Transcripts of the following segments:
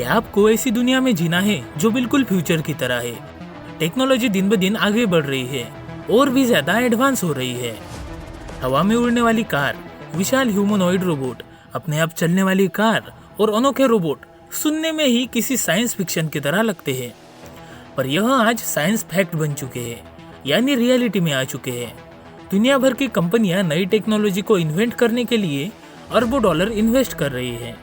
कि आपको ऐसी दुनिया में जीना है जो बिल्कुल फ्यूचर की तरह है। टेक्नोलॉजी दिन ब दिन आगे बढ़ रही है और भी ज्यादा एडवांस हो रही है। हवा में उड़ने वाली कार, विशाल ह्यूमनॉइड रोबोट, अपने आप चलने वाली कार और अनोखे रोबोट सुनने में ही किसी साइंस फिक्शन की तरह लगते हैं, पर यह आज साइंस फैक्ट बन चुके हैं, यानी रियलिटी में आ चुके हैं। दुनिया भर की कंपनियां नई टेक्नोलॉजी को इन्वेंट करने के लिए अरबों डॉलर इन्वेस्ट कर रही हैं,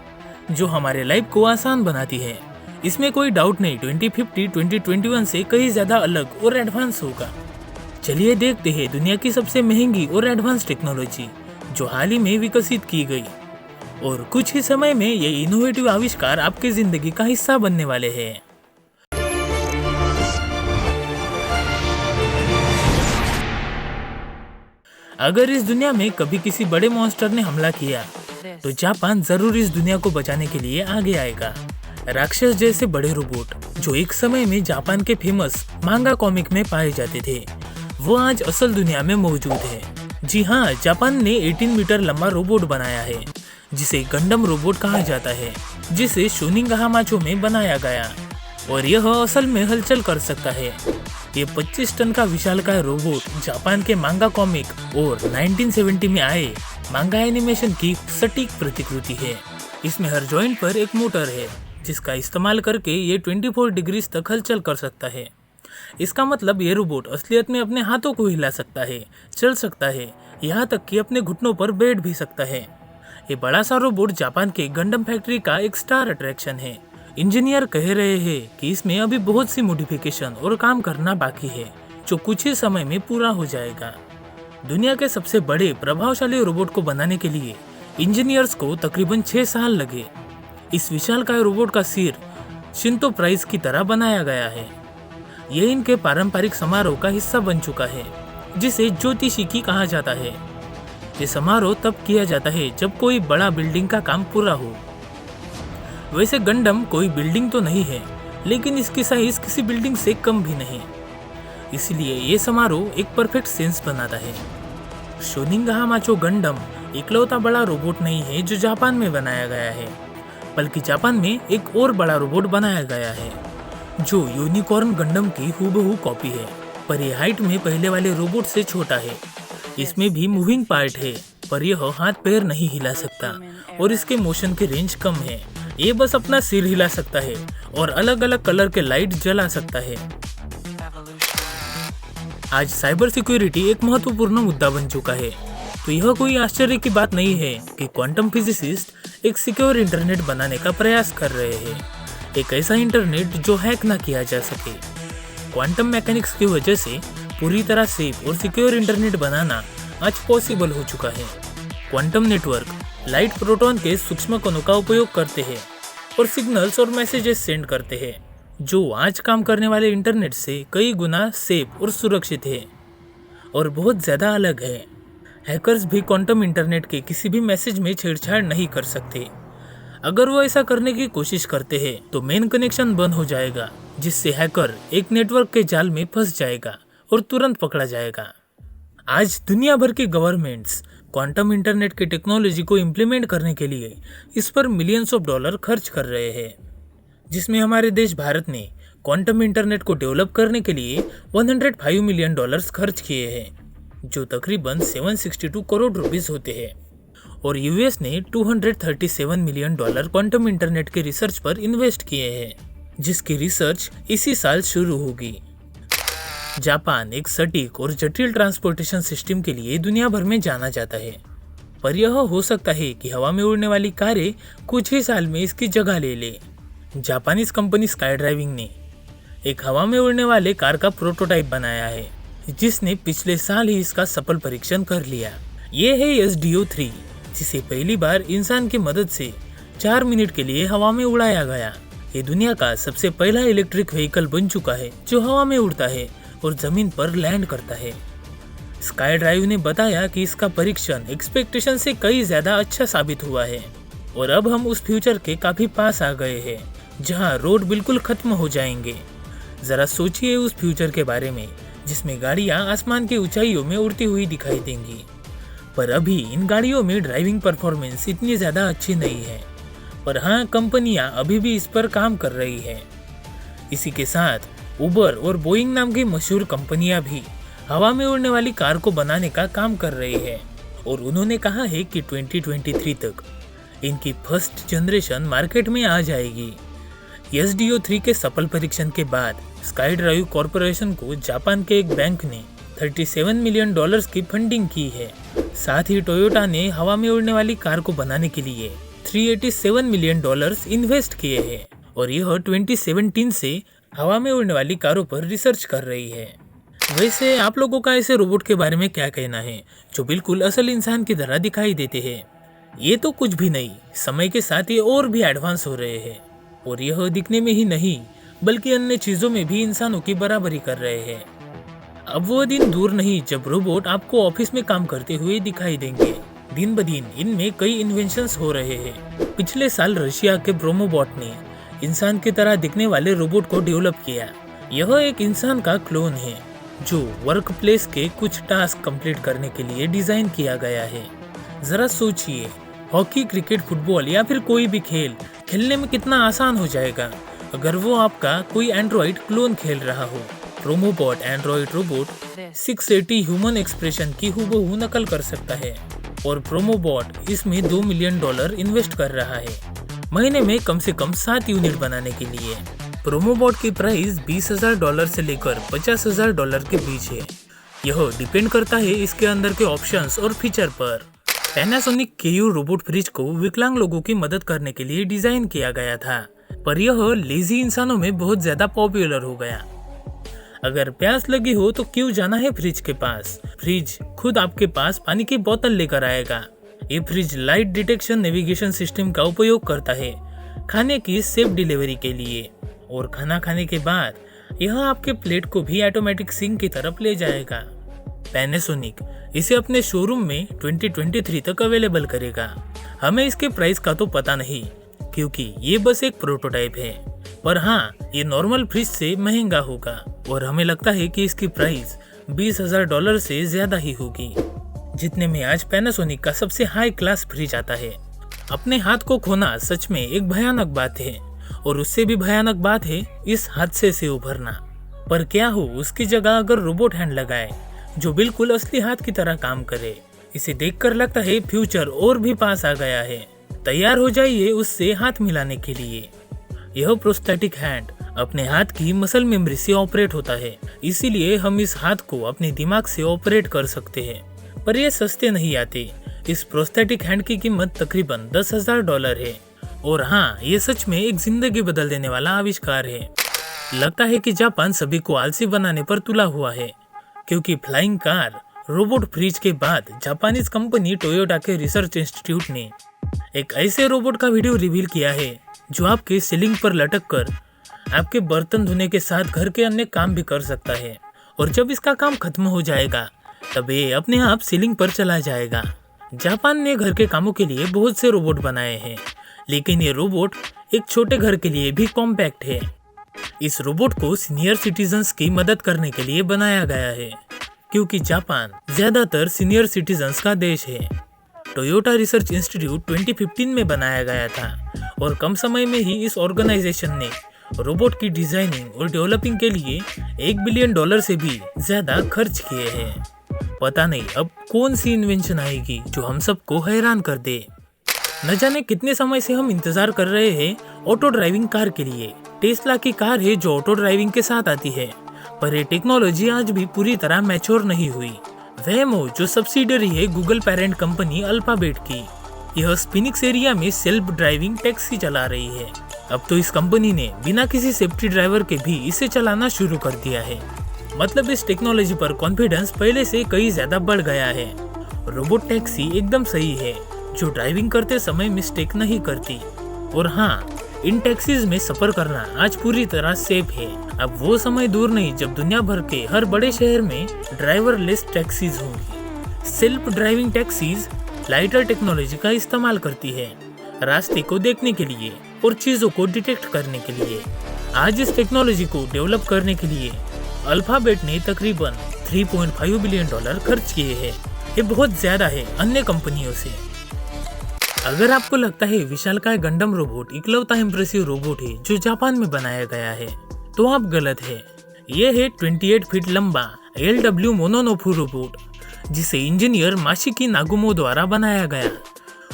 जो हमारे लाइफ को आसान बनाती है। इसमें कोई डाउट नहीं, 2050 2021 से कहीं ज्यादा अलग और एडवांस होगा। चलिए देखते हैं दुनिया की सबसे महंगी और एडवांस टेक्नोलॉजी जो हाल ही में विकसित की गई, और कुछ ही समय में ये इनोवेटिव आविष्कार आपकी जिंदगी का हिस्सा बनने वाले हैं। अगर इस दुनिया में कभी किसी बड़े मॉन्स्टर ने हमला किया तो जापान जरूर इस दुनिया को बचाने के लिए आगे आएगा। राक्षस जैसे बड़े रोबोट जो एक समय में जापान के फेमस मांगा कॉमिक में पाए जाते थे, वो आज असल दुनिया में मौजूद है। जी हाँ, जापान ने 18 मीटर लंबा रोबोट बनाया है जिसे गंडम रोबोट कहा जाता है, जिसे शोनिंगा हामाचो में बनाया गया, और यह असल में हलचल कर सकता है। ये 25 टन का विशालकाय रोबोट जापान के मांगा कॉमिक और 1970 में आए मांगा एनिमेशन की सटीक प्रतिकृति है। इसमें हर जॉइंट पर एक मोटर है जिसका इस्तेमाल करके ये 24 डिग्री तक हलचल कर सकता है। इसका मतलब ये रोबोट असलियत में अपने हाथों को हिला सकता है, चल सकता है, यहाँ तक कि अपने घुटनों पर बैठ भी सकता है। ये बड़ा सा रोबोट जापान के गंडम फैक्ट्री का एक स्टार अट्रैक्शन है। इंजीनियर कह रहे हैं कि इसमें अभी बहुत सी मॉडिफिकेशन और काम करना बाकी है, जो कुछ ही समय में पूरा हो जाएगा। दुनिया के सबसे बड़े प्रभावशाली रोबोट को बनाने के लिए इंजीनियर्स को तकरीबन 6 साल लगे। इस विशालकाय रोबोट का सिर शिंतो प्राइज की तरह बनाया गया है। यह इनके पारंपरिक समारोह का हिस्सा बन चुका है, जिसे ज्योतिषिकी कहा जाता है। ये समारोह तब किया जाता है जब कोई बड़ा बिल्डिंग का काम पूरा हो। वैसे गंडम कोई बिल्डिंग तो नहीं है, लेकिन इसकी साइज किसी बिल्डिंग से कम भी नहीं, इसलिए ये समारोह एक परफेक्ट सेंस बनाता है। शोनिंगा हामाचो गंडम इकलौता बड़ा रोबोट नहीं है जो जापान में बनाया गया है, बल्कि जापान में एक और बड़ा रोबोट बनाया गया है जो यूनिकॉर्न गंडम की हूबहू कॉपी है, पर यह हाइट में पहले वाले रोबोट से छोटा है। इसमें भी मूविंग पार्ट है, पर यह हाथ पैर नहीं हिला सकता और इसके मोशन की रेंज कम है। ये बस अपना सिर हिला सकता है और अलग अलग कलर के लाइट जला सकता है। आज साइबर सिक्योरिटी एक महत्वपूर्ण मुद्दा बन चुका है, तो यह कोई आश्चर्य की बात नहीं है कि क्वांटम फिजिसिस्ट एक सिक्योर इंटरनेट बनाने का प्रयास कर रहे हैं। एक ऐसा इंटरनेट जो हैक ना किया जा सके। क्वांटम मैकेनिक्स की वजह से पूरी तरह सेफ और सिक्योर इंटरनेट बनाना आज पॉसिबल हो चुका है। क्वांटम नेटवर्क लाइट प्रोटॉन के सूक्ष्म कणों का उपयोग करते हैं और सिग्नल्स और मैसेजेस सेंड करते हैं, जो आज काम करने वाले इंटरनेट से कई गुना सेफ और सुरक्षित है और बहुत ज़्यादा अलग है। हैकर्स भी क्वांटम इंटरनेट के किसी भी मैसेज में छेड़छाड़ नहीं कर सकते। अगर वो ऐसा करने की कोशिश करते हैं तो मेन कनेक्शन बंद हो जाएगा, जिससे हैकर एक नेटवर्क के जाल में फंस जाएगा और तुरंत पकड़ा जाएगा। आज दुनिया भर की गवर्नमेंट्स क्वांटम इंटरनेट की टेक्नोलॉजी को इम्प्लीमेंट करने के लिए इस पर मिलियंस ऑफ डॉलर खर्च कर रहे हैं, जिसमें हमारे देश भारत ने क्वांटम इंटरनेट को डेवलप करने के लिए 105 मिलियन डॉलर्स खर्च किए हैं, जो तकरीबन 762 करोड़ रुपीस होते हैं, और यूएस ने 237 मिलियन डॉलर क्वांटम इंटरनेट के रिसर्च पर इन्वेस्ट किए हैं, जिसकी रिसर्च इसी साल शुरू होगी। जापान एक सटीक और जटिल ट्रांसपोर्टेशन सिस्टम के लिए दुनिया भर में जाना जाता है, पर यह हो सकता है कि हवा में उड़ने वाली कारें कुछ ही साल में इसकी जगह ले ले। जापानीज कंपनी स्काई ड्राइविंग ने एक हवा में उड़ने वाले कार का प्रोटोटाइप बनाया है, जिसने पिछले साल ही इसका सफल परीक्षण कर लिया। ये है SDO-3, जिसे पहली बार इंसान की मदद से 4 मिनट के लिए हवा में उड़ाया गया। ये दुनिया का सबसे पहला इलेक्ट्रिक व्हीकल बन चुका है जो हवा में उड़ता है और जमीन पर लैंड करता है। स्काई ड्राइव ने बताया कि इसका परीक्षण एक्सपेक्टेशन से कई ज्यादा अच्छा साबित हुआ है और अब हम उस फ्यूचर के काफी पास आ गए हैं जहां रोड बिल्कुल खत्म हो जाएंगे। जरा सोचिए उस फ्यूचर के बारे में जिसमें गाड़ियां आसमान की ऊंचाइयों में उड़ती हुई दिखाई देंगी, पर अभी इन गाड़ियों में ड्राइविंग परफॉर्मेंस इतनी ज्यादा अच्छी नहीं है। पर हाँ, कंपनियां अभी भी इस पर काम कर रही है। इसी के साथ उबर और बोइंग नाम की मशहूर कंपनियां भी हवा में उड़ने वाली कार को बनाने का काम कर रही है और उन्होंने कहा है कि 2023 तक इनकी फर्स्ट जनरेशन मार्केट में आ जाएगी। SDO-3 के सफल परीक्षण के बाद स्काई ड्राइव कॉरपोरेशन को जापान के एक बैंक ने $37 मिलियन की फंडिंग की है। साथ ही टोयोटा ने हवा में उड़ने वाली कार को बनाने के लिए $387 मिलियन इन्वेस्ट किए हैं और यह 2017 से हवा में उड़ने वाली कारों पर रिसर्च कर रही है। वैसे आप लोगों का ऐसे रोबोट के बारे में क्या कहना है जो बिल्कुल असल इंसान की तरह दिखाई देते हैं? ये तो कुछ भी नहीं, समय के साथ ये और भी एडवांस हो रहे हैं और यह दिखने में ही नहीं बल्कि अन्य चीजों में भी इंसानों की बराबरी कर रहे हैं। अब वो दिन दूर नहीं जब रोबोट आपको ऑफिस में काम करते हुए दिखाई देंगे। दिन ब दिन इनमें कई इन्वेंशंस हो रहे हैं। पिछले साल रशिया के ब्रोमोबॉट ने इंसान की तरह दिखने वाले रोबोट को डेवलप किया। यह एक इंसान का क्लोन है जो वर्क प्लेस के कुछ टास्क कंप्लीट करने के लिए डिजाइन किया गया है। जरा सोचिए, हॉकी, क्रिकेट, फुटबॉल या फिर कोई भी खेल खेलने में कितना आसान हो जाएगा अगर वो आपका कोई एंड्रॉइड क्लोन खेल रहा हो। प्रोमोबॉट एंड्रॉइड रोबोट 680 ह्यूमन एक्सप्रेशन की हूबहू नकल कर सकता है और प्रोमोबॉट इसमें $2 मिलियन इन्वेस्ट कर रहा है महीने में कम से कम 7 यूनिट बनाने के लिए। प्रोमोबॉट की प्राइस $20,000 से लेकर $50,000 के बीच है। यह डिपेंड करता है इसके अंदर के ऑप्शंस और फीचर पर। पैनासोनिक KU रोबोट फ्रिज को विकलांग लोगों की मदद करने के लिए डिजाइन किया गया था, पर यह लेजी इंसानों में बहुत ज्यादा पॉपुलर हो गया। अगर प्यास लगी हो तो क्यों जाना है फ्रिज के पास? फ्रिज खुद आपके पास पानी की बोतल लेकर आएगा। ये fridge light detection navigation system का उपयोग करता है खाने की सेफ डिलीवरी के लिए, और खाना खाने के बाद यह आपके प्लेट को भी ऑटोमेटिक सिंक की तरफ ले जाएगा। पैनासोनिक इसे अपने शोरूम में 2023 तक अवेलेबल करेगा। हमें इसके प्राइस का तो पता नहीं क्योंकि ये बस एक प्रोटोटाइप है, पर हाँ, ये नॉर्मल फ्रिज से महंगा होगा और हमें लगता है कि इसकी प्राइस $20,000 से ज्यादा ही होगी, जितने में आज पैनासोनिक का सबसे हाई क्लास फ्रिज आता है। अपने हाथ को खोना सच में एक भयानक बात है और उससे भी भयानक बात है इस हादसे से उभरना। पर क्या हो उसकी जगह अगर रोबोट हैंड लगाए जो बिल्कुल असली हाथ की तरह काम करे। इसे देखकर लगता है फ्यूचर और भी पास आ गया है। तैयार हो जाइए उससे हाथ मिलाने के लिए। यह प्रोस्थेटिक हैंड अपने हाथ की मसल मेमोरी से ऑपरेट होता है, इसीलिए हम इस हाथ को अपने दिमाग से ऑपरेट कर सकते हैं। पर ये सस्ते नहीं आते। इस प्रोस्थेटिक हैंड की कीमत तकरीबन $10,000 है और हाँ, ये सच में एक जिंदगी बदल देने वाला आविष्कार है। लगता है कि जापान सभी को आलसी बनाने पर तुला हुआ है, क्योंकि फ्लाइंग कार, रोबोट फ्रिज के बाद जापानीज कंपनी टोयोटा के रिसर्च इंस्टीट्यूट ने एक ऐसे रोबोट का वीडियो रिवील किया है जो आपके सीलिंग पर लटक कर आपके बर्तन धोने के साथ घर के अन्य काम भी कर सकता है, और जब इसका काम खत्म हो जाएगा तब ये अपने आप सीलिंग पर चला जाएगा। जापान ने घर के कामों के लिए बहुत से रोबोट बनाए हैं, लेकिन ये रोबोट एक छोटे घर के लिए भी कॉम्पैक्ट है। इस रोबोट को सीनियर सिटीजन्स की मदद करने के लिए बनाया गया है, क्योंकि जापान ज्यादातर सीनियर सिटीजन्स का देश है। टोयोटा रिसर्च इंस्टीट्यूट 2015 में बनाया गया था और कम समय में ही इस ऑर्गेनाइजेशन ने रोबोट की डिजाइनिंग और डेवलपिंग के लिए $1 बिलियन से भी ज्यादा खर्च किए हैं। पता नहीं अब कौन सी इन्वेंशन आएगी जो हम सबको हैरान कर दे। न जाने कितने समय से हम इंतजार कर रहे हैं ऑटो ड्राइविंग कार के लिए। टेस्ला की कार है जो ऑटो ड्राइविंग के साथ आती है, पर ये टेक्नोलॉजी आज भी पूरी तरह मैच्योर नहीं हुई। वेमो जो सब्सिडरी है गूगल पेरेंट कंपनी अल्फाबेट की, यह स्फीनिक्स एरिया में सेल्फ ड्राइविंग टैक्सी चला रही है। अब तो इस कंपनी ने बिना किसी सेफ्टी ड्राइवर के भी इसे चलाना शुरू कर दिया है। मतलब इस टेक्नोलॉजी पर कॉन्फिडेंस पहले से कई ज्यादा बढ़ गया है। रोबोट टैक्सी एकदम सही है जो ड्राइविंग करते समय मिस्टेक नहीं करती। और हाँ, इन टैक्सीज में सफर करना आज पूरी तरह सेफ है। अब वो समय दूर नहीं जब दुनिया भर के हर बड़े शहर में ड्राइवरलेस टैक्सीज होंगी। Self driving taxis lighter technology का इस्तेमाल करती है रास्ते को देखने के लिए और चीजों को डिटेक्ट करने के लिए। आज इस टेक्नोलॉजी को डेवलप करने के लिए अल्फाबेट ने तकरीबन $3.5 बिलियन खर्च किए हैं। ये बहुत ज्यादा है अन्य कंपनियों से। अगर आपको लगता है विशालकाय गंडम रोबोट इकलौता इम्प्रेसिव रोबोट है जो जापान में बनाया गया है, तो आप गलत है। ये है 28 फीट लंबा LW मोनोनोफू रोबोट, जिसे इंजीनियर माशिकी नागुमो द्वारा बनाया गया,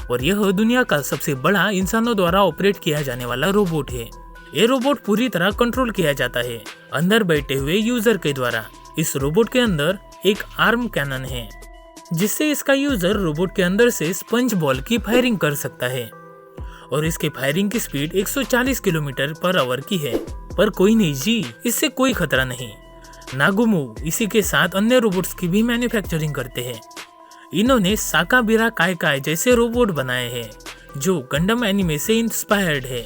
और यह दुनिया का सबसे बड़ा इंसानों द्वारा ऑपरेट किया जाने वाला रोबोट है। ये रोबोट पूरी तरह कंट्रोल किया जाता है अंदर बैठे हुए यूजर के द्वारा। इस रोबोट के अंदर एक आर्म कैनन है, जिससे इसका यूजर रोबोट के अंदर से स्पंज बॉल की फायरिंग कर सकता है, और इसके फायरिंग की स्पीड 140 किलोमीटर पर आवर की है। पर कोई नहीं जी, इससे कोई खतरा नहीं। नागुमो इसी के साथ अन्य रोबोट्स की भी मैन्युफैक्चरिंग करते हैं। इन्होंने साकाबिरा काइकाई जैसे रोबोट बनाए हैं जो गंडम एनिमे से इंस्पायर्ड है।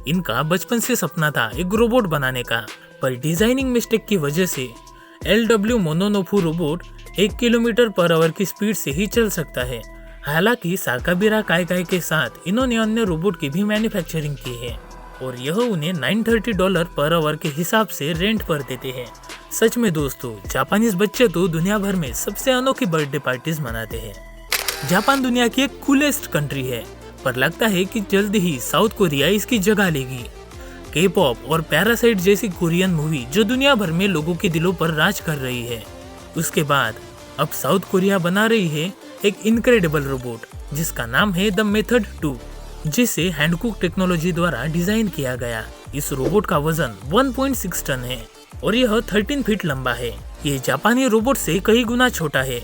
इनका बचपन से सपना था एक रोबोट बनाने का, पर डिजाइनिंग मिस्टेक की वजह से LW Mononofu robot 1 kilometre per hour की स्पीड से ही चल सकता है। हालांकि साकाबिरा काइकाई के साथ इन्होंने अन्य रोबोट की भी मैन्युफैक्चरिंग की है, और यह उन्हें $930 पर आवर के हिसाब से रेंट पर देते हैं। सच में दोस्तों, जापानीज बच्चे तो दुनिया भर में सबसे अनोखी बर्थडे पार्टीज मनाते हैं। जापान दुनिया की एक कूलेस्ट कंट्री है, पर लगता है कि जल्द ही साउथ कोरिया इसकी जगह लेगी। K-पॉप और पैरासाइट जैसी कोरियन मूवी जो दुनिया भर में लोगों के दिलों पर राज कर रही है, उसके बाद अब साउथ कोरिया बना रही है एक इनक्रेडिबल रोबोट जिसका नाम है द मेथड 2, जिसे हैंडकुक टेक्नोलॉजी द्वारा डिजाइन किया गया। इस रोबोट का वजन 1.6 टन है और यह 13 फीट लंबा है। ये जापानी रोबोट से कई गुना छोटा है,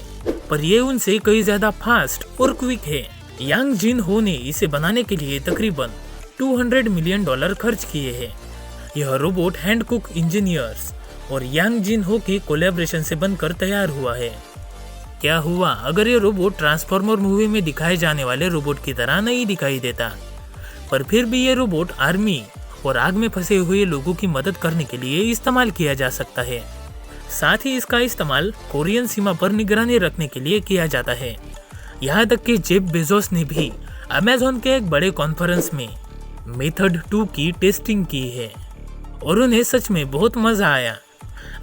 पर ये उनसे कई ज्यादा फास्ट और क्विक है। यांग जिन हो ने इसे बनाने के लिए तकरीबन $200 मिलियन खर्च किए हैं। यह रोबोट हैंडकुक इंजीनियर्स और यांग जिन हो के कोलैबोरेशन से बनकर तैयार हुआ है। क्या हुआ अगर ये रोबोट ट्रांसफॉर्मर मूवी में दिखाए जाने वाले रोबोट की तरह नहीं दिखाई देता, पर फिर भी ये रोबोट आर्मी और आग में फंसे हुए लोगों की मदद करने के लिए इस्तेमाल किया जा सकता है। साथ ही इसका इस्तेमाल कोरियन सीमा पर निगरानी रखने के लिए किया जाता है। यहाँ तक कि जेफ बेजोस ने भी अमेज़न के एक बड़े कॉन्फ्रेंस में मेथड 2 की टेस्टिंग की है, और उन्हें सच में बहुत मजा आया।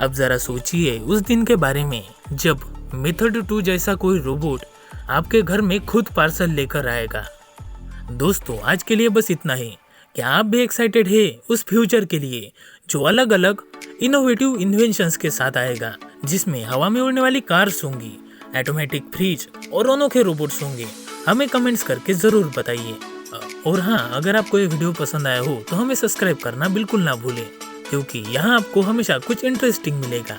अब जरा सोचिए उस दिन के बारे में जब मेथड 2 जैसा कोई रोबोट आपके घर में खुद पार्सल लेकर आएगा। दोस्तों, आज के लिए बस इतना ही। क्या आप भी एक्साइटेड है उस फ्यूचर के लिए जो अलग अलग इनोवेटिव इन्वेंशंस के साथ आएगा, जिसमें हवा में उड़ने वाली कार्स होंगी, ऑटोमेटिक फ्रिज और अनोखे रोबोट्स होंगे? हमें कमेंट्स करके जरूर बताइए। और हाँ, अगर आपको ये वीडियो पसंद आया हो तो हमें सब्सक्राइब करना बिल्कुल ना भूलें, क्योंकि यहाँ आपको हमेशा कुछ इंटरेस्टिंग मिलेगा।